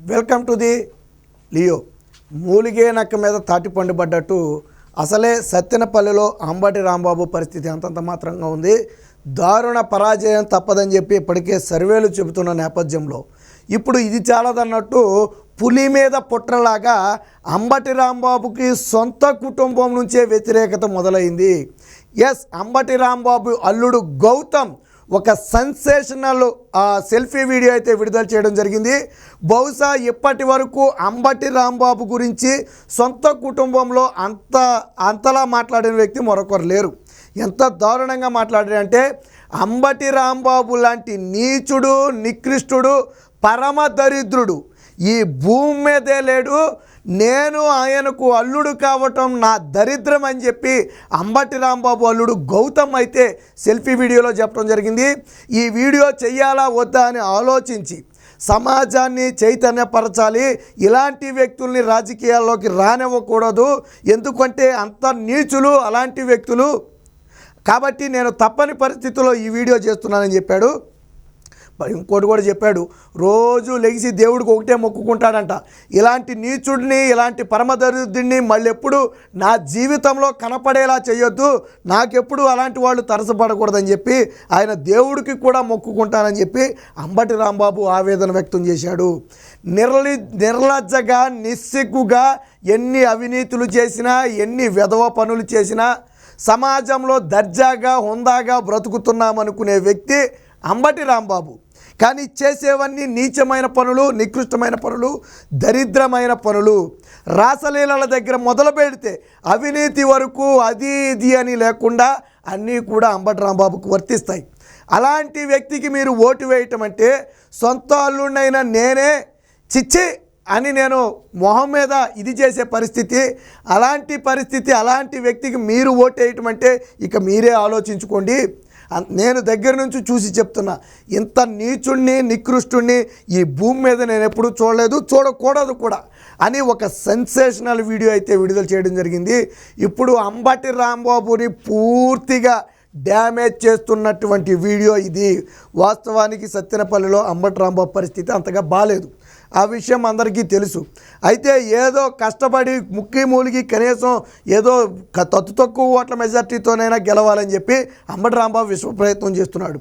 Welcome to the Leo. మూలిగే నక్క మీద తాటిపండు పడ్డట్టు అసలే సత్తెనపల్లిలో అంబటి రాంబాబు పరిస్థితి అంతంత మాత్రంగా ఉంది. దారుణ పరాజయం తప్పదని చెప్పి ఇప్పటికే సర్వేలు చెబుతున్న నేపథ్యంలో ఇప్పుడు ఇది చాలదన్నట్టు పులి మీద పుట్రలాగా అంబటి రాంబాబుకి సొంత కుటుంబం నుంచే వ్యతిరేకత మొదలైంది. ఎస్, అంబటి రాంబాబు అల్లుడు గౌతమ్ ఒక సెన్సేషనల్ సెల్ఫీ వీడియో అయితే విడుదల చేయడం జరిగింది. బహుశా ఇప్పటి వరకు అంబటి రాంబాబు గురించి సొంత కుటుంబంలో అంతలా మాట్లాడిన వ్యక్తి మరొకరు లేరు. ఎంత దారుణంగా మాట్లాడారంటే, అంబటి రాంబాబు లాంటి నీచుడు, నికృష్టుడు, పరమ దరిద్రుడు ఈ భూమి మీదే లేడు. నేను ఆయనకు అల్లుడు కావటం నా దరిద్రం అని చెప్పి అంబటి రాంబాబు అల్లుడు గౌతమ్ అయితే సెల్ఫీ వీడియోలో చెప్పడం జరిగింది. ఈ వీడియో చెయ్యాలా వద్దా అని ఆలోచించి సమాజాన్ని చైతన్యపరచాలి, ఇలాంటి వ్యక్తుల్ని రాజకీయాల్లోకి రానివ్వకూడదు, ఎందుకంటే అంత నీచులు అలాంటి వ్యక్తులు, కాబట్టి నేను తప్పని పరిస్థితుల్లో ఈ వీడియో చేస్తున్నానని చెప్పాడు. ఇంకోటి కూడా చెప్పాడు, రోజు లెగిసి దేవుడికి ఒకటే మొక్కుకుంటాడంట. ఇలాంటి నీచుడిని, ఇలాంటి పరమదరిద్రుడిని మళ్ళీ ఎప్పుడు నా జీవితంలో కనపడేలా చేయొద్దు, నాకెప్పుడు అలాంటి వాళ్ళు తరసపడకూడదని చెప్పి ఆయన దేవుడికి కూడా మొక్కుకుంటానని చెప్పి అంబటి రాంబాబు ఆవేదన వ్యక్తం చేశాడు. నిర్లజ్జగా, నిస్సిగ్గుగా ఎన్ని అవినీతులు చేసినా, ఎన్ని వెధవ పనులు చేసినా సమాజంలో దర్జాగా, హుందాగా బ్రతుకుతున్నామనుకునే వ్యక్తి అంబటి రాంబాబు. కానీ చేసేవన్నీ నీచమైన పనులు, నికృష్టమైన పనులు, దరిద్రమైన పనులు. రాసలీలల దగ్గర మొదలు పెడితే అవినీతి వరకు అది ఇది అని లేకుండా అన్నీ కూడా అంబటి రాంబాబుకు వర్తిస్తాయి. అలాంటి వ్యక్తికి మీరు ఓటు వేయటం అంటే, సొంత అల్లుడినైనా నేనే చిచ్చి అని నేను మొహం మీద ఇది చేసే పరిస్థితి. అలాంటి పరిస్థితి, అలాంటి వ్యక్తికి మీరు ఓటు వేయటం అంటే ఇక మీరే ఆలోచించుకోండి. నేను దగ్గర నుంచి చూసి చెప్తున్నా, ఇంత నీచుణ్ణి, నికృష్టుణ్ణి ఈ భూమి మీద నేను ఎప్పుడూ చూడలేదు, చూడకూడదు కూడా అని ఒక సెన్సేషనల్ వీడియో అయితే విడుదల చేయడం జరిగింది. ఇప్పుడు అంబటి రాంబాబుని పూర్తిగా డ్యామేజ్ చేస్తున్నటువంటి వీడియో ఇది. వాస్తవానికి సత్తెనపల్లిలో అంబటి రాంబాబు పరిస్థితి అంతగా బాలేదు, ఆ విషయం అందరికీ తెలుసు. అయితే ఏదో కష్టపడి ముక్కి మూలిగి కనీసం ఏదో తక్కువ ఓట్ల మెజార్టీతోనైనా గెలవాలని చెప్పి అంబటి రాంబాబు విశ్వ ప్రయత్నం చేస్తున్నాడు.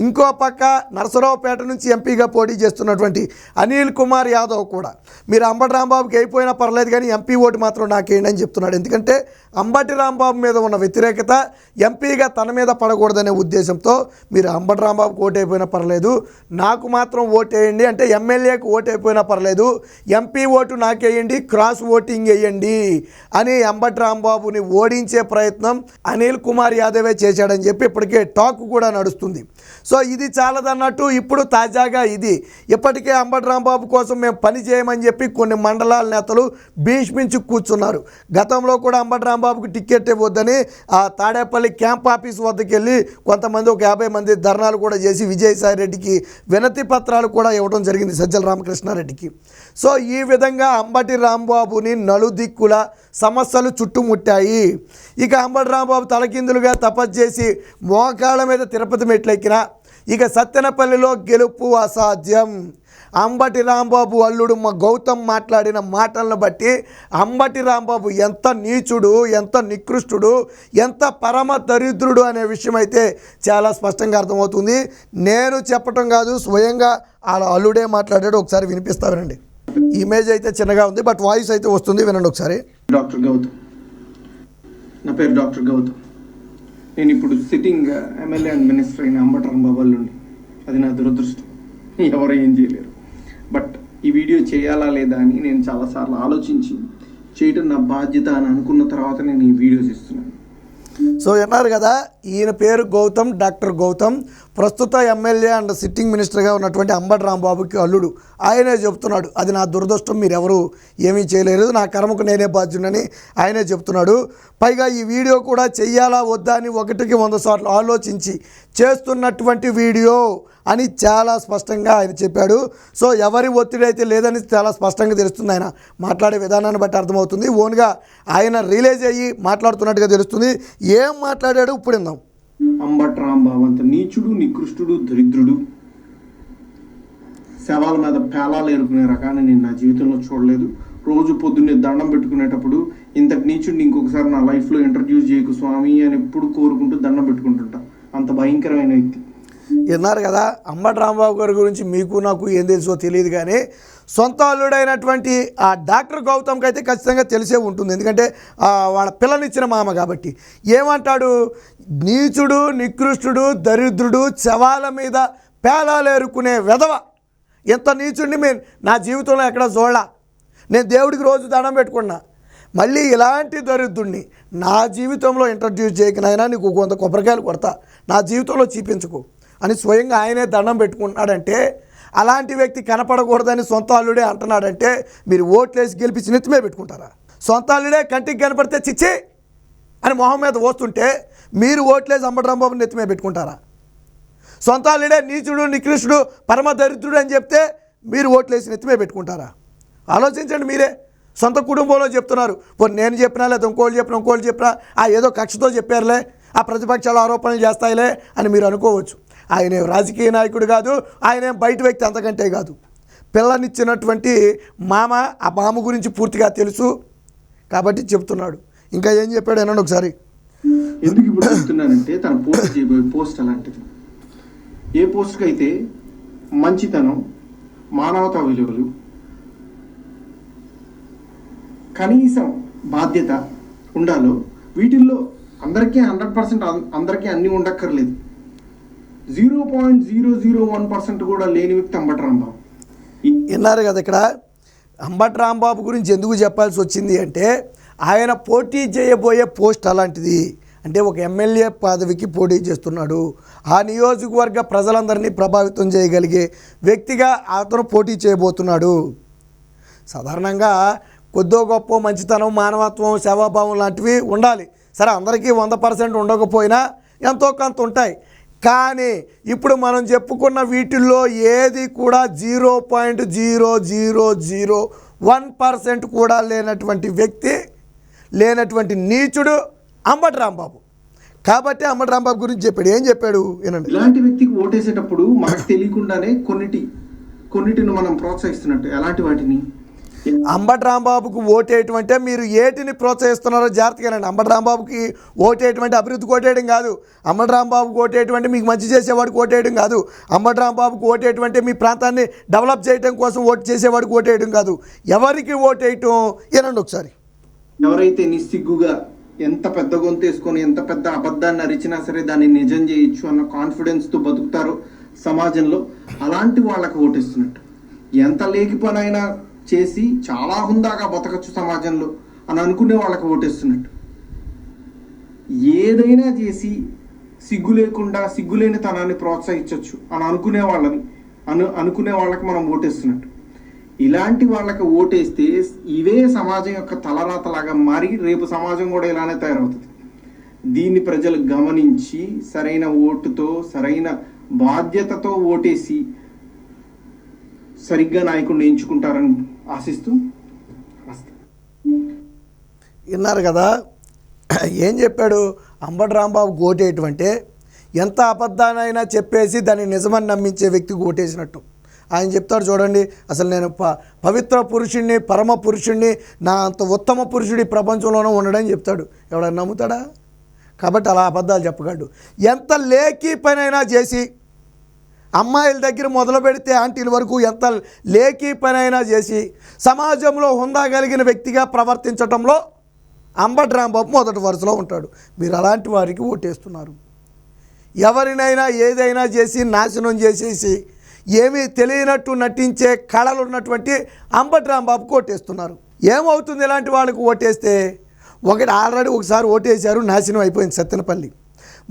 ఇంకో పక్క నరసరావుపేట నుంచి ఎంపీగా పోటీ చేస్తున్నటువంటి అనిల్ కుమార్ యాదవ్ కూడా మీరు అంబటి రాంబాబుకి అయిపోయినా పర్లేదు కానీ ఎంపీ ఓటు మాత్రం నాకేయండి అని చెప్తున్నాడు. ఎందుకంటే అంబటి రాంబాబు మీద ఉన్న వ్యతిరేకత ఎంపీగా తన మీద పడకూడదనే ఉద్దేశంతో మీరు అంబటి రాంబాబుకి ఓటు అయిపోయినా పర్లేదు, నాకు మాత్రం ఓటు వేయండి, అంటే ఎమ్మెల్యేకి ఓటు అయిపోయినా పర్లేదు, ఎంపీ ఓటు నాకేయండి, క్రాస్ ఓటింగ్ వేయండి అని అంబటి రాంబాబుని ఓడించే ప్రయత్నం అనిల్ కుమార్ యాదవే చేశాడని చెప్పి ఇప్పటికే టాక్ కూడా నడుస్తుంది. సో ఇది చాలదన్నట్టు ఇప్పుడు తాజాగా ఇది ఇప్పటికే అంబటి రాంబాబు కోసం మేము పని చేయమని చెప్పి కొన్ని మండలాల నేతలు భీష్మించి కూర్చున్నారు. గతంలో కూడా అంబటి రాంబాబుకి టికెట్ ఇవ్వద్దని ఆ తాడేపల్లి క్యాంప్ ఆఫీస్ వద్దకు వెళ్ళి కొంతమంది ఒక 50 మంది ధర్నాలు కూడా చేసి విజయసాయి రెడ్డికి వినతి పత్రాలు కూడా ఇవ్వడం జరిగింది, సజ్జల రామకృష్ణారెడ్డికి. సో ఈ విధంగా అంబటి రాంబాబుని నలుదిక్కుల సమస్యలు చుట్టుముట్టాయి. ఇక అంబటి రాంబాబు తలకిందులుగా తపస్సు చేసి మోకాళ్ళ మీద తిరుపతి మెట్లెక్కిన ఇక సత్తెనపల్లిలో గెలుపు అసాధ్యం. అంబటి రాంబాబు అల్లుడు గౌతమ్ మాట్లాడిన మాటలను బట్టి అంబటి రాంబాబు ఎంత నీచుడు, ఎంత నికృష్టుడు, ఎంత పరమ దరిద్రుడు అనే విషయం అయితే చాలా స్పష్టంగా అర్థమవుతుంది. నేను చెప్పటం కాదు, స్వయంగా వాళ్ళ అల్లుడే మాట్లాడాడు. ఒకసారి వినిపిస్తా వినండి. ఇమేజ్ అయితే చిన్నగా ఉంది, బట్ వాయిస్ అయితే వస్తుంది, వినండి ఒకసారి. డాక్టర్ గౌతమ్, నా పేరు డాక్టర్ గౌతమ్. నేను ఇప్పుడు సిట్టింగ్ ఎమ్మెల్యే అండ్ మినిస్టర్ అయిన అంబటి రాంబాబు అల్లుండి. అది నా దురదృష్టం, ఎవరు ఏం చేయలేరు. బట్ ఈ వీడియో చేయాలా లేదా అని నేను చాలాసార్లు ఆలోచించి చేయటం నా బాధ్యత అని అనుకున్న తర్వాత నేను ఈ వీడియో చేస్తున్నాను. సో విన్నారు కదా, ఈయన పేరు గౌతమ్, డాక్టర్ గౌతమ్, ప్రస్తుత ఎమ్మెల్యే అండ్ సిట్టింగ్ మినిస్టర్గా ఉన్నటువంటి అంబటి రాంబాబుకి అల్లుడు. ఆయనే చెప్తున్నాడు, అది నా దురదృష్టం, మీరెవరు ఏమీ చేయలేరు, నా కర్మకు నేనే బాధ్యుడని ఆయనే చెప్తున్నాడు. పైగా ఈ వీడియో కూడా చెయ్యాలా వద్దా అని 1కి 100 సార్లు ఆలోచించి చేస్తున్నటువంటి వీడియో అని చాలా స్పష్టంగా ఆయన చెప్పాడు. సో ఎవరి ఒత్తిడి అయితే లేదని చాలా స్పష్టంగా తెలుస్తుంది, ఆయన మాట్లాడే విధానాన్ని బట్టి అర్థమవుతుంది. ఓన్గా ఆయన రిలీజ్ అయ్యి మాట్లాడుతున్నట్టుగా తెలుస్తుంది. ఏం మాట్లాడాడు ఇప్పుడు విందాం. అంబటి రాంబాబు అంత నీచుడు, నికృష్టుడు, దరిద్రుడు, శవాల మీద పేలాలు ఏరుకునే రకాన్ని నేను నా జీవితంలో చూడలేదు. రోజు పొద్దున్నే దండం పెట్టుకునేటప్పుడు ఇంతటి నీచుడిని ఇంకొకసారి నా లైఫ్లో ఇంట్రడ్యూస్ చేయకు స్వామి అని ఎప్పుడు కోరుకుంటూ దండం పెట్టుకుంటుంటా. అంత భయంకరమైన వ్యక్తి. విన్నారు కదా, అంబటి రాంబాబు గారి గురించి మీకు నాకు ఏం తెలుసో తెలియదు, కానీ సొంత అల్లుడైనటువంటి ఆ డాక్టర్ గౌతమ్కి అయితే ఖచ్చితంగా తెలిసే ఉంటుంది. ఎందుకంటే వాళ్ళ పిల్లనిచ్చిన మామ కాబట్టి. ఏమంటాడు? నీచుడు, నికృష్టుడు, దరిద్రుడు, శవాల మీద పేలాలేరుకునే వెధవ, ఎంత నీచుడిని నా జీవితంలో ఎక్కడ చూడలా. నేను దేవుడికి రోజు దండం పెట్టుకున్నా, మళ్ళీ ఇలాంటి దరిద్రుడిని నా జీవితంలో ఇంట్రడ్యూస్ చేయకనైనా నీకు కొంత కొబ్బరికాయలు కొడతా, నా జీవితంలో చూపించుకో అని స్వయంగా ఆయనే దండం పెట్టుకుంటున్నాడంటే, అలాంటి వ్యక్తి కనపడకూడదని సొంత అల్లుడే అంటున్నాడంటే, మీరు ఓట్లేసి గెలిపించి నెత్తిమే పెట్టుకుంటారా? సొంత అల్లుడే కంటికి కనపడితే చిచ్చి అని మొహం మీద వస్తుంటే మీరు ఓట్లేసి అంబటి రాంబాబుని నెత్తిమే పెట్టుకుంటారా? సొంత అల్లుడే నీచుడు, నికృష్టుడు, పరమ దరిద్రుడు అని చెప్తే మీరు ఓట్లేసి నెత్తిమే పెట్టుకుంటారా? ఆలోచించండి మీరే. సొంత కుటుంబంలో చెప్తున్నారు, నేను చెప్పినా లేదా ఇంకోళ్ళు చెప్పినా ఏదో కక్షతో చెప్పారులే, ఆ ప్రతిపక్షాలు ఆరోపణలు చేస్తాయిలే అని మీరు అనుకోవచ్చు. ఆయన రాజకీయ నాయకుడు కాదు, ఆయన బయట వ్యక్తి అంతకంటే కాదు. పిల్లనిచ్చినటువంటి మామ, ఆ మామ గురించి పూర్తిగా తెలుసు కాబట్టి చెప్తున్నాడు. ఇంకా ఏం చెప్పాడు అనండి ఒకసారి. ఎందుకు ఇప్పుడు చెప్తున్నానంటే, తన పోస్ట్ చేయబోయే పోస్ట్ అలాంటిది. ఏ పోస్ట్కి అయితే మంచితనం, మానవతా విలువలు, కనీసం బాధ్యత ఉండాలో, వీటిల్లో అందరికీ 100% అందరికీ అన్నీ ఉండక్కర్లేదు. 0.001% కూడా లేని వ్యక్తి అంబటి రాంబాబు. విన్నారు కదా, ఇక్కడ అంబటి రాంబాబు గురించి ఎందుకు చెప్పాల్సి వచ్చింది అంటే, ఆయన పోటీ చేయబోయే పోస్ట్ అలాంటిది. అంటే ఒక ఎమ్మెల్యే పదవికి పోటీ చేస్తున్నాడు, ఆ నియోజకవర్గ ప్రజలందరినీ ప్రభావితం చేయగలిగే వ్యక్తిగా అతను పోటీ చేయబోతున్నాడు. సాధారణంగా కొద్దో గొప్ప మంచితనం, మానవత్వం, సేవాభావం లాంటివి ఉండాలి. సరే, అందరికీ 100% ఉండకపోయినా ఎంతో కొంత ఉంటాయి. కానీ ఇప్పుడు మనం చెప్పుకున్న వీటిల్లో ఏది కూడా 0.0001% కూడా లేనటువంటి వ్యక్తి, లేనటువంటి నీచుడు అంబటి రాంబాబు. కాబట్టి అంబటి రాంబాబు గురించి చెప్పాడు. ఏం చెప్పాడు వినండి. ఇలాంటి వ్యక్తికి ఓటేసేటప్పుడు మనకు తెలియకుండానే కొన్నిటిని మనం ప్రోత్సహిస్తున్నట్టు. ఎలాంటి వాటిని? అంబటి రాంబాబుకు ఓటేయటం అంటే మీరు ఏటిని ప్రోత్సహిస్తున్నారో జాగ్రత్తగానండి. అంబటి రాంబాబుకి ఓటేయటం అంటే అభివృద్ధికి ఓటేయడం కాదు. అంబటి రాంబాబుకి ఓటేయటం అంటే మీకు మంచి చేసేవాడికి ఓటేయడం కాదు. అంబటి రాంబాబుకి ఓటేయటం అంటే మీ ప్రాంతాన్ని డెవలప్ చేయడం కోసం ఓటు చేసేవాడికి ఓటేయడం కాదు. ఎవరికి ఓటేయటం వినండి ఒకసారి. ఎవరైతే నిస్సిగ్గుగా ఎంత పెద్ద గొంతు వేసుకొని ఎంత పెద్ద అబద్ధాన్ని అరిచినా సరే దాన్ని నిజం చేయొచ్చు అన్న కాన్ఫిడెన్స్తో బతుకుతారో సమాజంలో, అలాంటి వాళ్ళకి ఓటేస్తున్నట్టు. ఎంత లేకి పనైనా చేసి చాలా హుందాగా బతకచ్చు సమాజంలో అని అనుకునే వాళ్ళకి ఓటేస్తున్నట్టు. ఏదైనా చేసి సిగ్గు లేకుండా సిగ్గులేని తనాన్ని ప్రోత్సహించవచ్చు అని అనుకునే వాళ్ళకి మనం ఓటేస్తున్నట్టు. ఇలాంటి వాళ్ళకి ఓటేస్తే ఇవే సమాజం యొక్క తలరాతలాగా మారి రేపు సమాజం కూడా ఇలానే తయారవుతుంది. దీన్ని ప్రజలు గమనించి సరైన ఓటుతో, సరైన బాధ్యతతో ఓటేసి సరిగ్గా నాయకుడిని ఎంచుకుంటారని ఆశిస్తూ. విన్నారు కదా, ఏం చెప్పాడు? అంబటి రాంబాబు ఓటేయటం అంటే ఎంత అబద్ధానైనా చెప్పేసి దాన్ని నిజమని నమ్మించే వ్యక్తికి ఓటేసినట్టు. ఆయన చెప్తాడు చూడండి, అసలు నేను పవిత్ర పురుషుణ్ణి, పరమ పురుషుణ్ణి, నా అంత ఉత్తమ పురుషుడి ప్రపంచంలోనే ఉండడని చెప్తాడు. ఎవడన్నా నమ్ముతాడా? కాబట్టి అలా అబద్ధాలు చెప్పగలడు. ఎంత లేఖీ పనైనా చేసి, అమ్మాయిల దగ్గర మొదలు పెడితే ఆంటీల వరకు ఎంత లేఖీ పనైనా చేసి సమాజంలో హుందా కలిగిన వ్యక్తిగా ప్రవర్తించడంలో అంబటి రాంబాబు మొదటి వరుసలో ఉంటాడు. మీరు అలాంటి వారికి ఓటేస్తున్నారు. ఎవరినైనా ఏదైనా చేసి నాశనం చేసేసి ఏమీ తెలియనట్టు నటించే కళలు ఉన్నటువంటి అంబటి రాంబాబుకు ఓటేస్తున్నారు. ఏమవుతుంది ఇలాంటి వాళ్ళకు ఓటేస్తే? ఆల్రెడీ ఒకసారి ఓటేశారు, నాశనం అయిపోయింది సత్తెనపల్లి.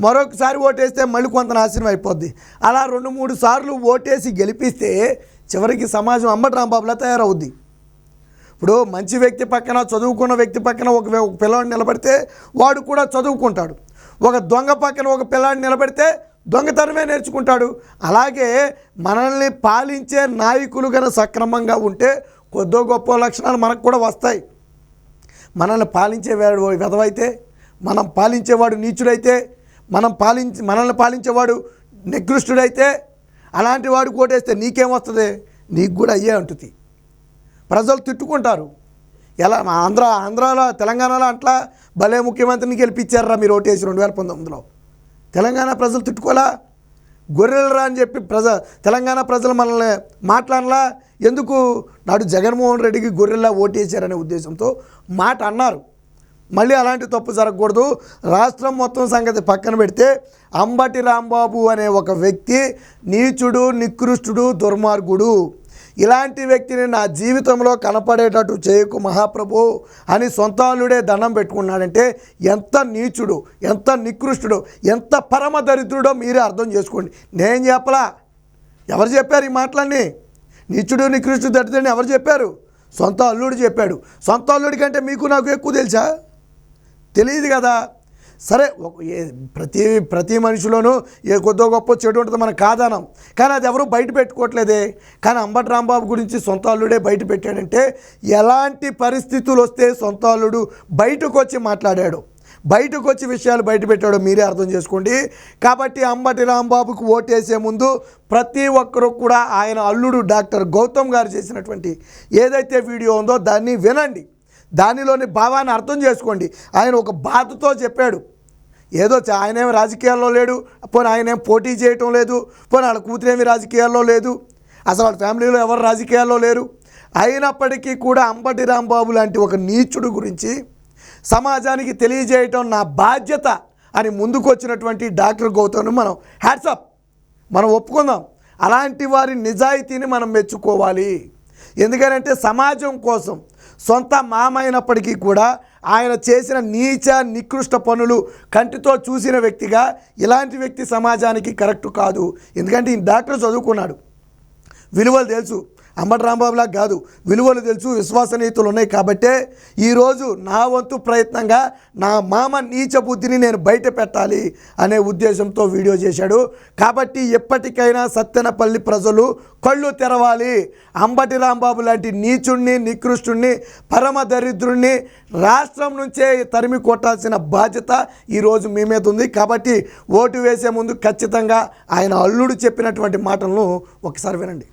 మరొకసారి ఓటేస్తే మళ్ళీ కొంత నాశనం అయిపోద్ది. అలా 2-3 సార్లు ఓటేసి గెలిపిస్తే చివరికి సమాజం అంబటి రాంబాబులా తయారవుద్ది. ఇప్పుడు మంచి వ్యక్తి పక్కన, చదువుకున్న వ్యక్తి పక్కన ఒక పిల్లవాడిని నిలబడితే వాడు కూడా చదువుకుంటాడు. ఒక దొంగ పక్కన ఒక పిల్లాడిని నిలబెడితే దొంగతనమే నేర్చుకుంటాడు. అలాగే మనల్ని పాలించే నాయకులు కనుక సక్రమంగా ఉంటే కొద్దో గొప్ప లక్షణాలు మనకు కూడా వస్తాయి. మనల్ని పాలించేవాడు వెధవైతే, మనం పాలించేవాడు నీచుడైతే, మనల్ని పాలించేవాడు నికృష్టుడైతే, అలాంటి వాడు కోటేస్తే నీకేమొస్తుంది? నీకు కూడా అయ్యే ఉంటుంది. ప్రజలు తిట్టుకుంటారు. ఎలా ఆంధ్రాలో తెలంగాణలో అట్లా భలే ముఖ్యమంత్రిని గెలిపించారా మీరు ఓటేసి 2019లో. తెలంగాణ ప్రజలు తిట్టుకోలా, గొర్రెలరా అని చెప్పి తెలంగాణ ప్రజలు మనల్ని మాట్లాడలా. ఎందుకు నాడు జగన్మోహన్ రెడ్డికి గొర్రెల్లా ఓటేశారనే ఉద్దేశంతో మాట అన్నారు. మళ్ళీ అలాంటి తప్పు జరగకూడదు. రాష్ట్రం మొత్తం సంగతి పక్కన పెడితే అంబటి రాంబాబు అనే ఒక వ్యక్తి నీచుడు, నికృష్టుడు, దుర్మార్గుడు. ఇలాంటి వ్యక్తిని నా జీవితంలో కనపడేటట్టు చేయకు మహాప్రభు అని సొంత అల్లుడే దండం పెట్టుకున్నాడంటే ఎంత నీచుడు, ఎంత నికృష్టుడు, ఎంత పరమ దరిద్రుడో మీరే అర్థం చేసుకోండి. నేను చెప్పలా, ఎవరు చెప్పారు ఈ మాటలన్నీ? నీచుడు, నికృష్టుడు, దరిద్రుడిని ఎవరు చెప్పారు? సొంత అల్లుడు చెప్పాడు. సొంత అల్లుడి కంటే మీకు నాకు ఎక్కువ తెలుసా? తెలియదు కదా. సరే, ప్రతి మనిషిలోనూ ఏ కొద్దో గొప్ప చెడు ఉంటుంది, మనం కాదనం. కానీ అది ఎవరు బయట పెట్టుకోవట్లేదే. కానీ అంబటి రాంబాబు గురించి సొంత అల్లుడే బయట పెట్టాడంటే ఎలాంటి పరిస్థితులు వస్తే సొంత అల్లుడు బయటకు వచ్చి మాట్లాడాడు, బయటకు వచ్చి విషయాలు బయట పెట్టాడో మీరే అర్థం చేసుకోండి. కాబట్టి అంబటి రాంబాబుకు ఓటేసే ముందు ప్రతి ఒక్కరూ కూడా ఆయన అల్లుడు డాక్టర్ గౌతమ్ గారు చేసినటువంటి ఏదైతే వీడియో ఉందో దాన్ని వినండి, దానిలోని భావాన్ని అర్థం చేసుకోండి. ఆయన ఒక బాధతో చెప్పాడు. ఏదో ఆయనేం రాజకీయాల్లో లేడు, పోనీ ఆయనేం పోటీ చేయటం లేదు, పోనీ వాళ్ళ కూతురేమి రాజకీయాల్లో లేదు, అసలు వాళ్ళ ఫ్యామిలీలో ఎవరు రాజకీయాల్లో లేరు. అయినప్పటికీ కూడా అంబటి రాంబాబు లాంటి ఒక నీచుడు గురించి సమాజానికి తెలియజేయటం నా బాధ్యత అని ముందుకు వచ్చినటువంటి డాక్టర్ గౌతమ్ను మనం హ్యాట్సప్, మనం ఒప్పుకుందాం. అలాంటి వారి నిజాయితీని మనం మెచ్చుకోవాలి. ఎందుకంటే సమాజం కోసం సొంత మామైనప్పటికీ కూడా ఆయన చేసిన నీచ నికృష్ట పనులు కంటితో చూసిన వ్యక్తిగా ఇలాంటి వ్యక్తి సమాజానికి కరెక్ట్ కాదు. ఎందుకంటే ఈ డాక్టర్ చదువుకున్నాడు, విలువలు తెలుసు. అంబటి రాంబాబులాగా కాదు, విలువలు తెలుసు, విశ్వసనీయతలు ఉన్నాయి. కాబట్టే ఈరోజు నా వంతు ప్రయత్నంగా నా మామ నీచ బుద్ధిని నేను బయట పెట్టాలి అనే ఉద్దేశంతో వీడియో చేశాడు. కాబట్టి ఎప్పటికైనా సత్తెనపల్లి ప్రజలు కళ్ళు తెరవాలి. అంబటి రాంబాబు లాంటి నీచుణ్ణి, నికృష్టుణ్ణి, పరమ దరిద్రుణ్ణి రాష్ట్రం నుంచే తరిమి కొట్టాల్సిన బాధ్యత ఈరోజు మీ మీద ఉంది. కాబట్టి ఓటు వేసే ముందు ఖచ్చితంగా ఆయన అల్లుడు చెప్పినటువంటి మాటలను ఒకసారి వినండి.